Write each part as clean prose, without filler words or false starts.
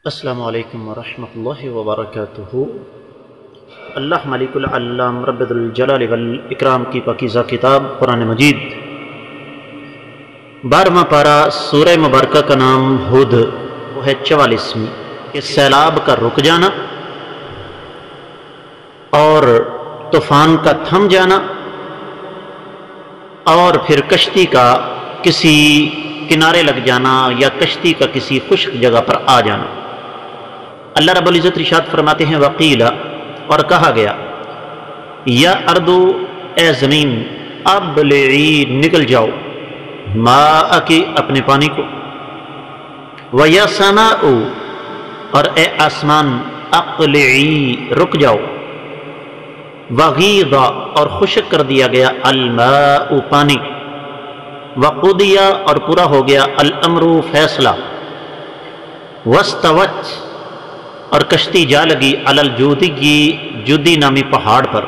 السلام علیکم ورحمۃ اللہ وبرکاتہ۔ اللہ ملک العلام رب الجلال والاکرام کی پاکیزہ کتاب قرآن مجید 12واں پارہ سورہ مبارکہ کا نام ہود، وہ ہے 44ویں کہ سیلاب کا رک جانا اور طوفان کا تھم جانا اور پھر کشتی کا کسی کنارے لگ جانا یا کشتی کا کسی خشک جگہ پر آ جانا۔ اللہ رب العزت ارشاد فرماتے ہیں وقیلا، اور کہا گیا یا اردو اے زمین ابلعی نکل جاؤ ماء کی اپنے پانی کو، ویا سماء اور اے آسمان اقلعی رک جاؤ، وغیض اور خشک کر دیا گیا الماء پانی، وقضی اور پورا ہو گیا الامر فیصلہ، واستوت اور کشتی جا لگی علی الجودی جودی نامی پہاڑ پر،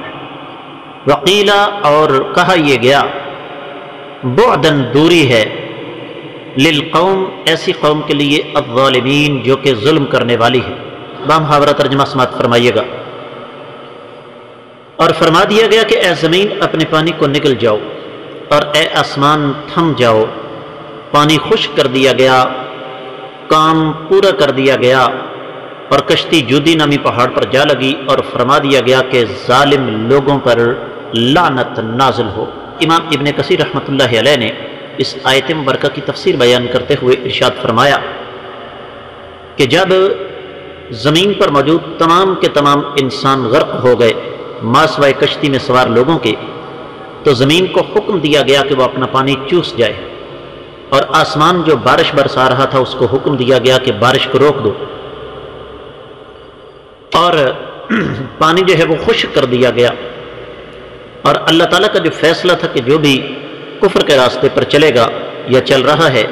وقیلا اور کہا یہ گیا بعدن دوری ہے للقوم ایسی قوم کے لیے الظالمین جو کہ ظلم کرنے والی ہے۔ بامحاورہ ترجمہ سماعت فرمائیے گا۔ اور فرما دیا گیا کہ اے زمین اپنے پانی کو نکل جاؤ اور اے آسمان تھم جاؤ، پانی خشک کر دیا گیا، کام پورا کر دیا گیا اور کشتی جودی نامی پہاڑ پر جا لگی، اور فرما دیا گیا کہ ظالم لوگوں پر لعنت نازل ہو۔ امام ابن کثیر رحمۃ اللہ علیہ نے اس آیت مبارکہ کی تفسیر بیان کرتے ہوئے ارشاد فرمایا کہ جب زمین پر موجود تمام کے تمام انسان غرق ہو گئے ماسوائے کشتی میں سوار لوگوں کے، تو زمین کو حکم دیا گیا کہ وہ اپنا پانی چوس جائے، اور آسمان جو بارش برسا رہا تھا اس کو حکم دیا گیا کہ بارش کو روک دو، اور پانی جو ہے وہ خشک کر دیا گیا۔ اور اللہ تعالیٰ کا جو فیصلہ تھا کہ جو بھی کفر کے راستے پر چلے گا یا چل رہا ہے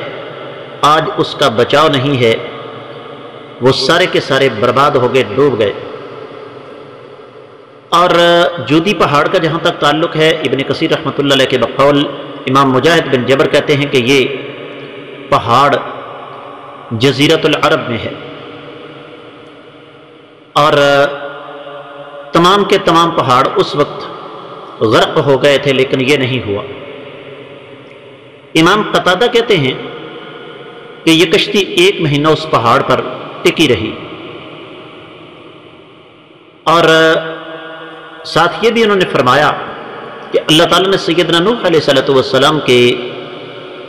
آج اس کا بچاؤ نہیں ہے، وہ سارے کے سارے برباد ہو گئے، ڈوب گئے۔ اور جودی پہاڑ کا جہاں تک تعلق ہے، ابن کثیر رحمۃ اللہ علیہ کے بقول امام مجاہد بن جبر کہتے ہیں کہ یہ پہاڑ جزیرۃ العرب میں ہے، اور تمام کے تمام پہاڑ اس وقت غرق ہو گئے تھے لیکن یہ نہیں ہوا۔ امام قتادہ کہتے ہیں کہ یہ کشتی 1 مہینہ اس پہاڑ پر ٹکی رہی، اور ساتھ یہ بھی انہوں نے فرمایا کہ اللہ تعالیٰ نے سیدنا نوح علیہ السلام کے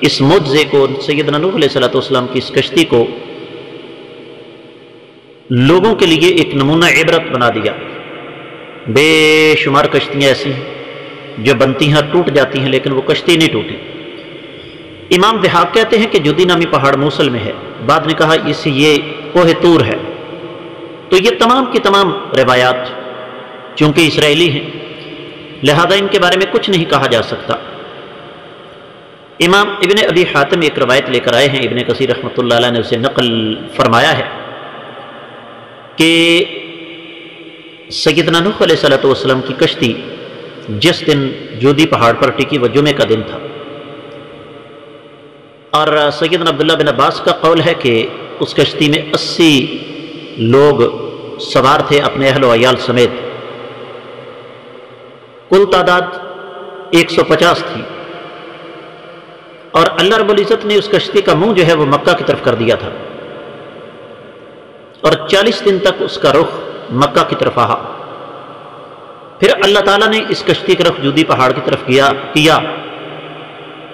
اس معجزے کو، سیدنا نوح علیہ السلام کی اس کشتی کو لوگوں کے لیے ایک نمونہ عبرت بنا دیا۔ بے شمار کشتیاں ایسی ہیں جو بنتی ہیں ٹوٹ جاتی ہیں لیکن وہ کشتی نہیں ٹوٹی۔ امام دہاق کہتے ہیں کہ جودی نامی پہاڑ موصل میں ہے، بعد نے کہا اس یہ کوہ طور ہے۔ تو یہ تمام کی تمام روایات چونکہ اسرائیلی ہیں لہذا ان کے بارے میں کچھ نہیں کہا جا سکتا۔ امام ابن ابی حاتم ایک روایت لے کر آئے ہیں، ابن کثیر رحمۃ اللہ علیہ نے اسے نقل فرمایا ہے کہ سیدنا نوح علیہ السلام کی کشتی جس دن جودی پہاڑ پر ٹکی وہ جمعے کا دن تھا، اور سیدنا عبداللہ بن عباس کا قول ہے کہ اس کشتی میں 80 لوگ سوار تھے اپنے اہل و عیال سمیت، کل تعداد 150 تھی، اور اللہ رب العزت نے اس کشتی کا منہ جو ہے وہ مکہ کی طرف کر دیا تھا، اور 40 دن تک اس کا رخ مکہ کی طرف آہا۔ پھر اللہ تعالیٰ نے اس کشتی کا رخ جودی پہاڑ کی طرف کیا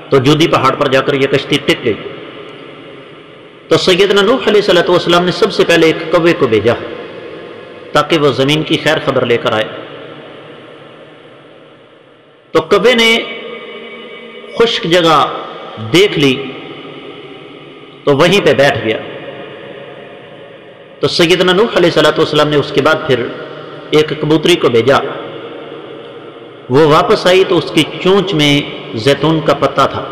تو جودی پہاڑ پر جا کر یہ کشتی ٹک گئی۔ تو سیدنا نوح علیہ السلام نے سب سے پہلے ایک کوے کو بھیجا تاکہ وہ زمین کی خیر خبر لے کر آئے، تو کوے نے خشک جگہ دیکھ لی تو وہیں پہ بیٹھ گیا۔ تو سیدنا نوح علیہ السلام نے اس کے بعد پھر ایک کبوتری کو بھیجا، وہ واپس آئی تو اس کی چونچ میں زیتون کا پتا تھا،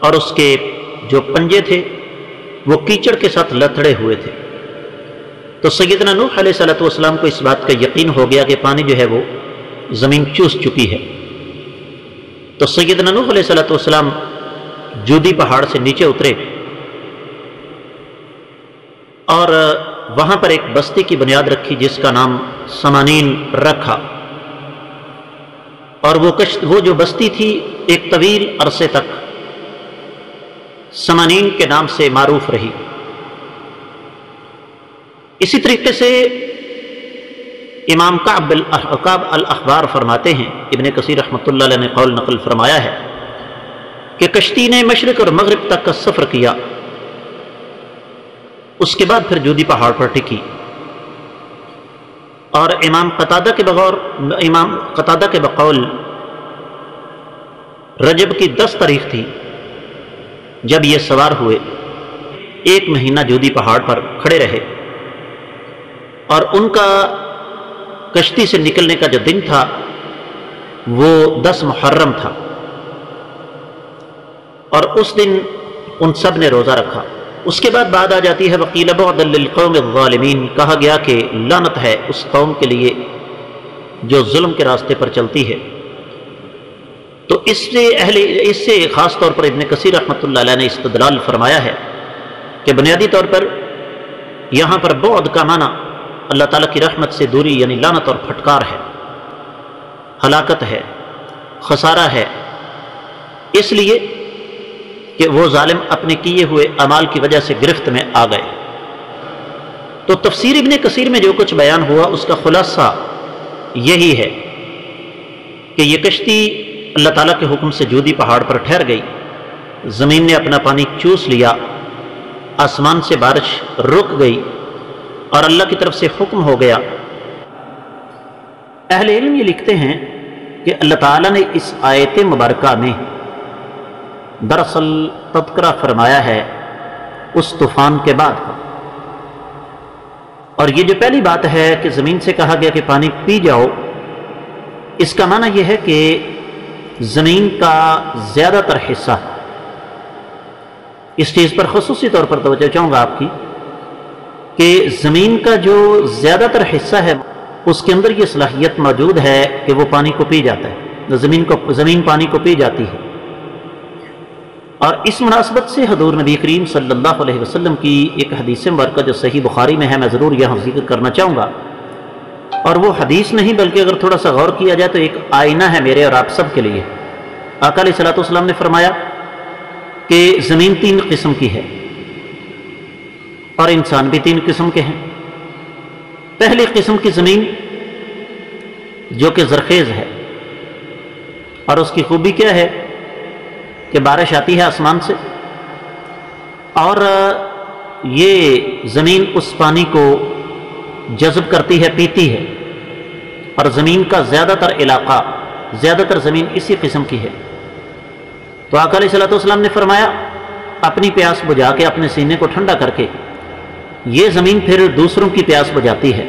اور اس کے جو پنجے تھے وہ کیچڑ کے ساتھ لتڑے ہوئے تھے۔ تو سیدنا نوح علیہ السلام کو اس بات کا یقین ہو گیا کہ پانی جو ہے وہ زمین چوس چکی ہے۔ تو سیدنا نوح علیہ السلام جودی پہاڑ سے نیچے اترے اور وہاں پر ایک بستی کی بنیاد رکھی جس کا نام سمانین رکھا، اور وہ جو بستی تھی ایک طویل عرصے تک سمانین کے نام سے معروف رہی۔ اسی طریقے سے امام کعب الاحبار فرماتے ہیں، ابن کثیر رحمۃ اللہ علیہ نے قول نقل فرمایا ہے کہ کشتی نے مشرق اور مغرب تک کا سفر کیا، اس کے بعد پھر جودی پہاڑ پر ٹکی، اور امام قتادہ کے بقول رجب کی 10 تاریخ تھی جب یہ سوار ہوئے، 1 مہینہ جودی پہاڑ پر کھڑے رہے، اور ان کا کشتی سے نکلنے کا جو دن تھا وہ 10 محرم تھا، اور اس دن ان سب نے روزہ رکھا۔ اس کے بعد بات آ جاتی ہے وقیل بعدا للقوم الظالمین، کہا گیا کہ لعنت ہے اس قوم کے لیے جو ظلم کے راستے پر چلتی ہے۔ تو اس سے خاص طور پر ابن کثیر رحمۃ اللہ علیہ نے استدلال فرمایا ہے کہ بنیادی طور پر یہاں پر بعد کا معنی اللہ تعالیٰ کی رحمت سے دوری، یعنی لعنت اور پھٹکار ہے، ہلاکت ہے، خسارہ ہے، اس لیے کہ وہ ظالم اپنے کیے ہوئے اعمال کی وجہ سے گرفت میں آ گئے۔ تو تفسیر ابن کثیر میں جو کچھ بیان ہوا اس کا خلاصہ یہی ہے کہ یہ کشتی اللہ تعالیٰ کے حکم سے جودی پہاڑ پر ٹھہر گئی، زمین نے اپنا پانی چوس لیا، آسمان سے بارش رک گئی اور اللہ کی طرف سے حکم ہو گیا۔ اہل علم یہ لکھتے ہیں کہ اللہ تعالیٰ نے اس آیت مبارکہ میں دراصل تذکرہ فرمایا ہے اس طوفان کے بعد کا، اور یہ جو پہلی بات ہے کہ زمین سے کہا گیا کہ پانی پی جاؤ، اس کا معنی یہ ہے کہ زمین کا زیادہ تر حصہ، اس چیز پر خصوصی طور پر توجہ چاہوں گا آپ کی کہ زمین کا جو زیادہ تر حصہ ہے اس کے اندر یہ صلاحیت موجود ہے کہ وہ پانی کو پی جاتا ہے، زمین پانی کو پی جاتی ہے۔ اور اس مناسبت سے حضور نبی کریم صلی اللہ علیہ وسلم کی ایک حدیث مبارکہ جو صحیح بخاری میں ہے، میں ضرور یہاں ذکر کرنا چاہوں گا، اور وہ حدیث نہیں بلکہ اگر تھوڑا سا غور کیا جائے تو ایک آئینہ ہے میرے اور آپ سب کے لیے۔ آقا علیہ الصلوۃ والسلام نے فرمایا کہ زمین 3 قسم کی ہے اور انسان بھی 3 قسم کے ہیں۔ پہلی قسم کی زمین جو کہ زرخیز ہے، اور اس کی خوبی کیا ہے کہ بارش آتی ہے آسمان سے، اور یہ زمین اس پانی کو جذب کرتی ہے، پیتی ہے، اور زمین کا زیادہ تر علاقہ، زیادہ تر زمین اسی قسم کی ہے۔ تو آقا علیہ الصلوۃ والسلام نے فرمایا اپنی پیاس بجھا کے، اپنے سینے کو ٹھنڈا کر کے، یہ زمین پھر دوسروں کی پیاس بجھاتی ہے،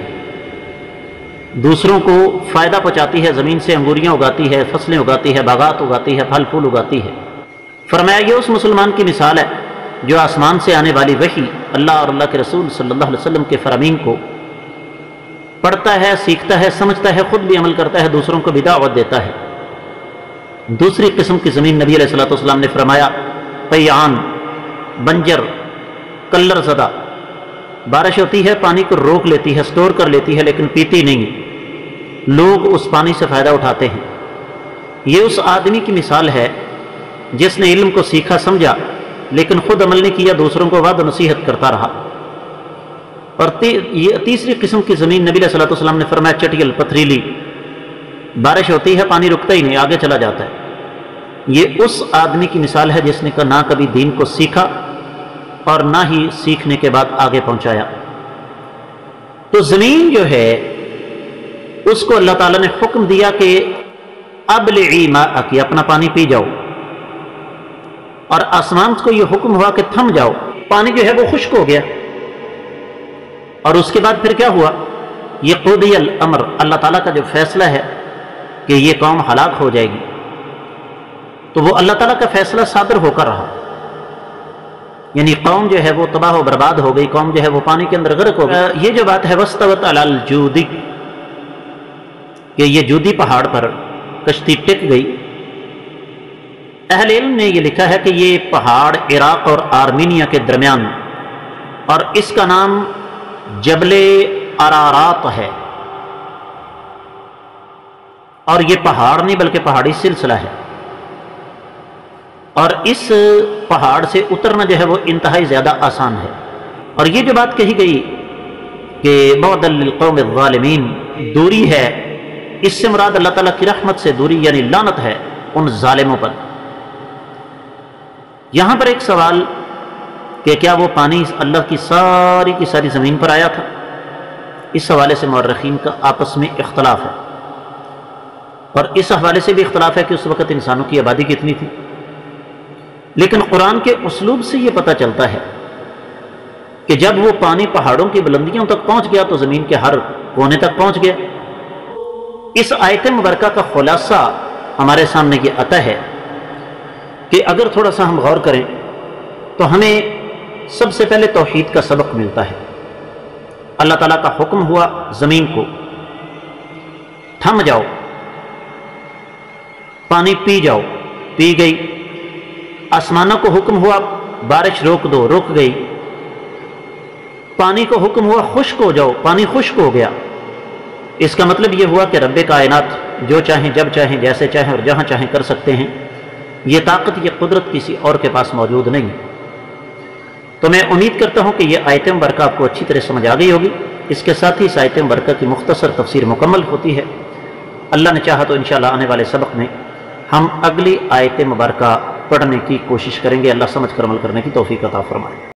دوسروں کو فائدہ پہنچاتی ہے، زمین سے انگوریاں اگاتی ہے، فصلیں اگاتی ہے، باغات اگاتی ہے، پھل پھول اگاتی ہے۔ فرمایا یہ اس مسلمان کی مثال ہے جو آسمان سے آنے والی وحی، اللہ اور اللہ کے رسول صلی اللہ علیہ وسلم کے فرامین کو پڑھتا ہے، سیکھتا ہے، سمجھتا ہے، خود بھی عمل کرتا ہے، دوسروں کو بھی دعوت دیتا ہے۔ دوسری قسم کی زمین نبی علیہ الصلوۃ والسلام نے فرمایا پیان، بنجر، کلر زدہ، بارش ہوتی ہے، پانی کو روک لیتی ہے، سٹور کر لیتی ہے، لیکن پیتی نہیں، لوگ اس پانی سے فائدہ اٹھاتے ہیں۔ یہ اس آدمی کی مثال ہے جس نے علم کو سیکھا، سمجھا، لیکن خود عمل نہیں کیا، دوسروں کو وعد و نصیحت کرتا رہا۔ اور یہ تیسری قسم کی زمین نبی علیہ الصلوۃ والسلام نے فرمایا چٹیل، پتھریلی، بارش ہوتی ہے، پانی رکتا ہی نہیں، آگے چلا جاتا ہے۔ یہ اس آدمی کی مثال ہے جس نے نہ کبھی دین کو سیکھا اور نہ ہی سیکھنے کے بعد آگے پہنچایا۔ تو زمین جو ہے اس کو اللہ تعالیٰ نے حکم دیا کہ ابلعی ماءک، اپنا پانی پی جاؤ، اور آسمان کو یہ حکم ہوا کہ تھم جاؤ، پانی جو ہے وہ خشک ہو گیا۔ اور اس کے بعد پھر کیا ہوا؟ یہ قضی الامر، اللہ تعالیٰ کا جو فیصلہ ہے کہ یہ قوم ہلاک ہو جائے گی، تو وہ اللہ تعالیٰ کا فیصلہ صادر ہو کر رہا، یعنی قوم جو ہے وہ تباہ و برباد ہو گئی، قوم جو ہے وہ پانی کے اندر غرق ہو گئی۔ یہ جو بات ہے واستوت علی الجود، کہ یہ جودی پہاڑ پر کشتی ٹک گئی، اہل علم نے یہ لکھا ہے کہ یہ پہاڑ عراق اور آرمینیا کے درمیان اور اس کا نام جبل ارارات ہے، اور یہ پہاڑ نہیں بلکہ پہاڑی سلسلہ ہے، اور اس پہاڑ سے اترنا جو ہے وہ انتہائی زیادہ آسان ہے۔ اور یہ جو بات کہی گئی کہ بعدا للقوم الظالمین، دوری ہے، اس سے مراد اللہ تعالیٰ کی رحمت سے دوری یعنی لعنت ہے ان ظالموں پر۔ یہاں پر ایک سوال کہ کیا وہ پانی اللہ کی ساری زمین پر آیا تھا؟ اس حوالے سے مورخین کا آپس میں اختلاف ہے، اور اس حوالے سے بھی اختلاف ہے کہ اس وقت انسانوں کی آبادی کتنی تھی، لیکن قرآن کے اسلوب سے یہ پتہ چلتا ہے کہ جب وہ پانی پہاڑوں کی بلندیوں تک پہنچ گیا تو زمین کے ہر کونے تک پہنچ گیا۔ اس آیت مبارکہ کا خلاصہ ہمارے سامنے یہ آتا ہے کہ اگر تھوڑا سا ہم غور کریں تو ہمیں سب سے پہلے توحید کا سبق ملتا ہے۔ اللہ تعالیٰ کا حکم ہوا زمین کو تھم جاؤ، پانی پی جاؤ، پی گئی۔ آسمانوں کو حکم ہوا بارش روک دو، رک گئی۔ پانی کو حکم ہوا خشک ہو جاؤ، پانی خشک ہو گیا۔ اس کا مطلب یہ ہوا کہ رب کائنات جو چاہیں جب چاہیں جیسے چاہیں اور جہاں چاہیں کر سکتے ہیں، یہ طاقت یہ قدرت کسی اور کے پاس موجود نہیں۔ تو میں امید کرتا ہوں کہ یہ آیت مبارکہ آپ کو اچھی طرح سمجھ آ گئی ہوگی۔ اس کے ساتھ ہی اس آیت مبارکہ کی مختصر تفسیر مکمل ہوتی ہے۔ اللہ نے چاہا تو انشاءاللہ آنے والے سبق میں ہم اگلی آیت مبارکہ پڑھنے کی کوشش کریں گے۔ اللہ سمجھ کر عمل کرنے کی توفیق عطا فرمائے۔